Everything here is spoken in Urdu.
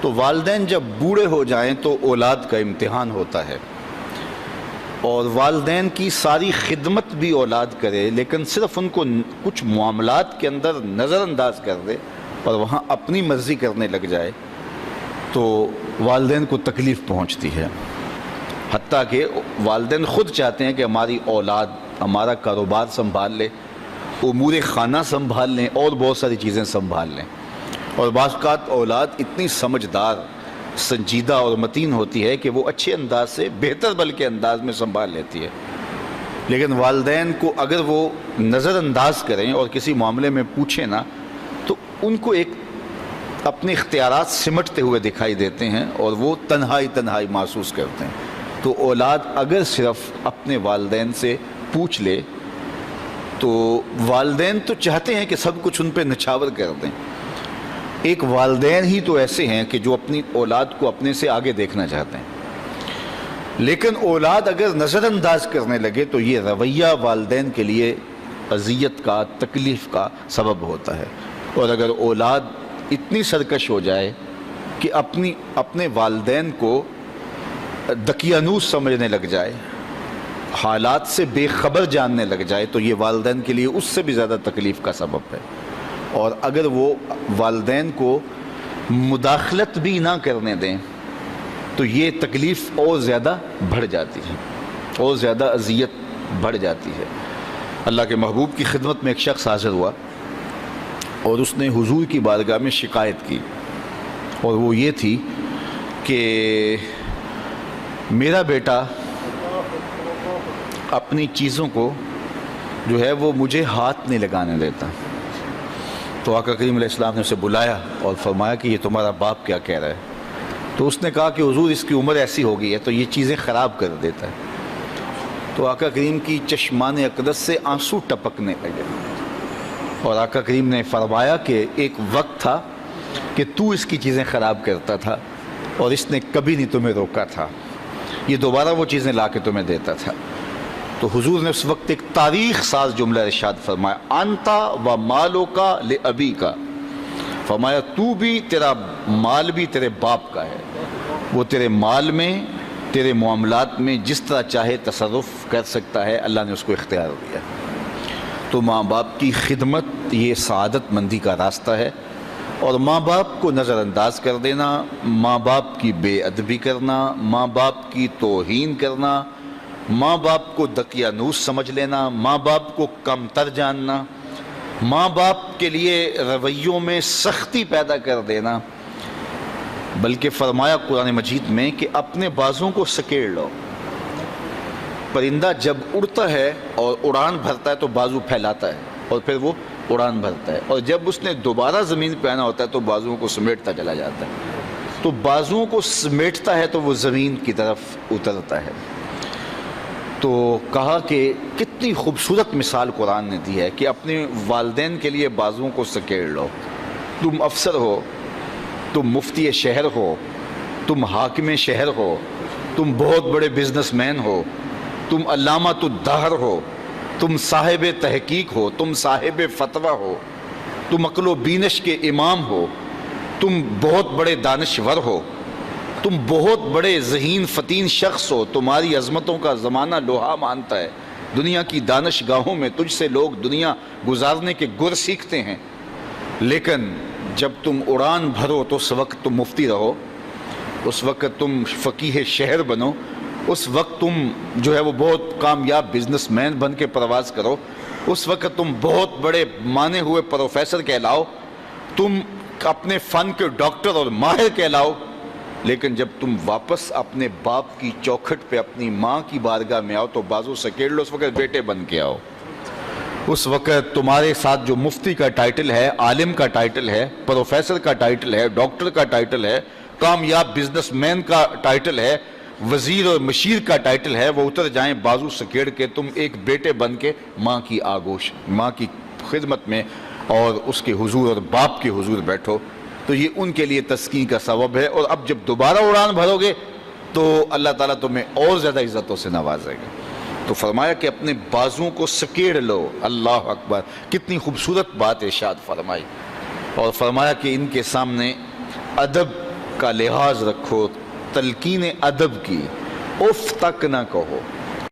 تو والدین جب بوڑھے ہو جائیں تو اولاد کا امتحان ہوتا ہے، اور والدین کی ساری خدمت بھی اولاد کرے لیکن صرف ان کو کچھ معاملات کے اندر نظر انداز کر دے اور وہاں اپنی مرضی کرنے لگ جائے تو والدین کو تکلیف پہنچتی ہے۔ حتیٰ کہ والدین خود چاہتے ہیں کہ ہماری اولاد ہمارا کاروبار سنبھال لے، امور خانہ سنبھال لیں اور بہت ساری چیزیں سنبھال لیں، اور بعض اوقات اولاد اتنی سمجھدار، سنجیدہ اور متین ہوتی ہے کہ وہ اچھے انداز سے، بہتر بلکہ انداز میں سنبھال لیتی ہے، لیکن والدین کو اگر وہ نظر انداز کریں اور کسی معاملے میں پوچھیں نا تو ان کو ایک اپنے اختیارات سمٹتے ہوئے دکھائی دیتے ہیں اور وہ تنہائی محسوس کرتے ہیں۔ تو اولاد اگر صرف اپنے والدین سے پوچھ لے تو والدین تو چاہتے ہیں کہ سب کچھ ان پہ نچھاور کر دیں، ایک والدین ہی تو ایسے ہیں کہ جو اپنی اولاد کو اپنے سے آگے دیکھنا چاہتے ہیں، لیکن اولاد اگر نظر انداز کرنے لگے تو یہ رویہ والدین کے لیے اذیت کا، تکلیف کا سبب ہوتا ہے۔ اور اگر اولاد اتنی سرکش ہو جائے کہ اپنے والدین کو دقیانوس سمجھنے لگ جائے، حالات سے بے خبر جاننے لگ جائے تو یہ والدین کے لیے اس سے بھی زیادہ تکلیف کا سبب ہے۔ اور اگر وہ والدین کو مداخلت بھی نہ کرنے دیں تو یہ تکلیف اور زیادہ بڑھ جاتی ہے، اور زیادہ اذیت بڑھ جاتی ہے۔ اللہ کے محبوب کی خدمت میں ایک شخص حاضر ہوا اور اس نے حضور کی بارگاہ میں شکایت کی، اور وہ یہ تھی کہ میرا بیٹا اپنی چیزوں کو جو ہے وہ مجھے ہاتھ نہیں لگانے دیتا۔ تو آقا کریم علیہ السلام نے اسے بلایا اور فرمایا کہ یہ تمہارا باپ کیا کہہ رہا ہے؟ تو اس نے کہا کہ حضور اس کی عمر ایسی ہو گئی ہے تو یہ چیزیں خراب کر دیتا ہے۔ تو آقا کریم کی چشمان اقدس سے آنسو ٹپکنے لگے، اور آقا کریم نے فرمایا کہ ایک وقت تھا کہ تو اس کی چیزیں خراب کرتا تھا اور اس نے کبھی نہیں تمہیں روکا تھا، یہ دوبارہ وہ چیزیں لا کے تمہیں دیتا تھا۔ تو حضور نے اس وقت ایک تاریخ ساز جملہ ارشاد فرمایا، انتا و مالو کا لابی کا، فرمایا تو بھی، تیرا مال بھی تیرے باپ کا ہے، وہ تیرے مال میں، تیرے معاملات میں جس طرح چاہے تصرف کر سکتا ہے، اللہ نے اس کو اختیار دیا۔ تو ماں باپ کی خدمت یہ سعادت مندی کا راستہ ہے، اور ماں باپ کو نظر انداز کر دینا، ماں باپ کی بے ادبی کرنا، ماں باپ کی توہین کرنا، ماں باپ کو دقیانوس سمجھ لینا، ماں باپ کو کم تر جاننا، ماں باپ کے لیے رویوں میں سختی پیدا کر دینا، بلکہ فرمایا قرآن مجید میں کہ اپنے بازوں کو سکیڑ لو۔ پرندہ جب اڑتا ہے اور اڑان بھرتا ہے تو بازو پھیلاتا ہے اور پھر وہ اڑان بھرتا ہے، اور جب اس نے دوبارہ زمین پہ آنا ہوتا ہے تو بازوؤں کو سمیٹتا چلا جاتا ہے، تو بازوؤں کو سمیٹتا ہے تو وہ زمین کی طرف اترتا ہے۔ تو کہا کہ کتنی خوبصورت مثال قرآن نے دی ہے کہ اپنے والدین کے لیے بازوؤں کو سکیڑ لو۔ تم افسر ہو، تم مفتی شہر ہو، تم حاکم شہر ہو، تم بہت بڑے بزنس مین ہو، تم علامۃ الدہر ہو، تم صاحب تحقیق ہو، تم صاحب فتویٰ ہو، تم عقل و بینش کے امام ہو، تم بہت بڑے دانشور ہو، تم بہت بڑے ذہین فتین شخص ہو، تمہاری عظمتوں کا زمانہ لوہا مانتا ہے، دنیا کی دانش گاہوں میں تجھ سے لوگ دنیا گزارنے کے گر سیکھتے ہیں، لیکن جب تم اڑان بھرو تو اس وقت تم مفتی رہو، اس وقت تم فقیہ شہر بنو، اس وقت تم جو ہے وہ بہت کامیاب بزنس مین بن کے پرواز کرو، اس وقت تم بہت بڑے مانے ہوئے پروفیسر کہلاؤ، تم اپنے فن کے ڈاکٹر اور ماہر کہلاؤ، لیکن جب تم واپس اپنے باپ کی چوکھٹ پہ اپنی ماں کی بارگاہ میں آؤ تو بازو سکیڑ لو، اس وقت بیٹے بن کے آؤ۔ اس وقت تمہارے ساتھ جو مفتی کا ٹائٹل ہے، عالم کا ٹائٹل ہے، پروفیسر کا ٹائٹل ہے، ڈاکٹر کا ٹائٹل ہے، کامیاب بزنس مین کا ٹائٹل ہے، وزیر اور مشیر کا ٹائٹل ہے، وہ اتر جائیں بازو سکیڑ کے، تم ایک بیٹے بن کے ماں کی آگوش، ماں کی خدمت میں اور اس کے حضور اور باپ کے حضور بیٹھو، تو یہ ان کے لیے تسکین کا سبب ہے۔ اور اب جب دوبارہ اڑان بھرو گے تو اللہ تعالیٰ تمہیں اور زیادہ عزتوں سے نوازے گا۔ تو فرمایا کہ اپنے بازوؤں کو سکیڑ لو، اللہ اکبر، کتنی خوبصورت بات ارشاد فرمائی، اور فرمایا کہ ان کے سامنے ادب کا لحاظ رکھو، تلقین ادب کی، اف تک نہ کہو۔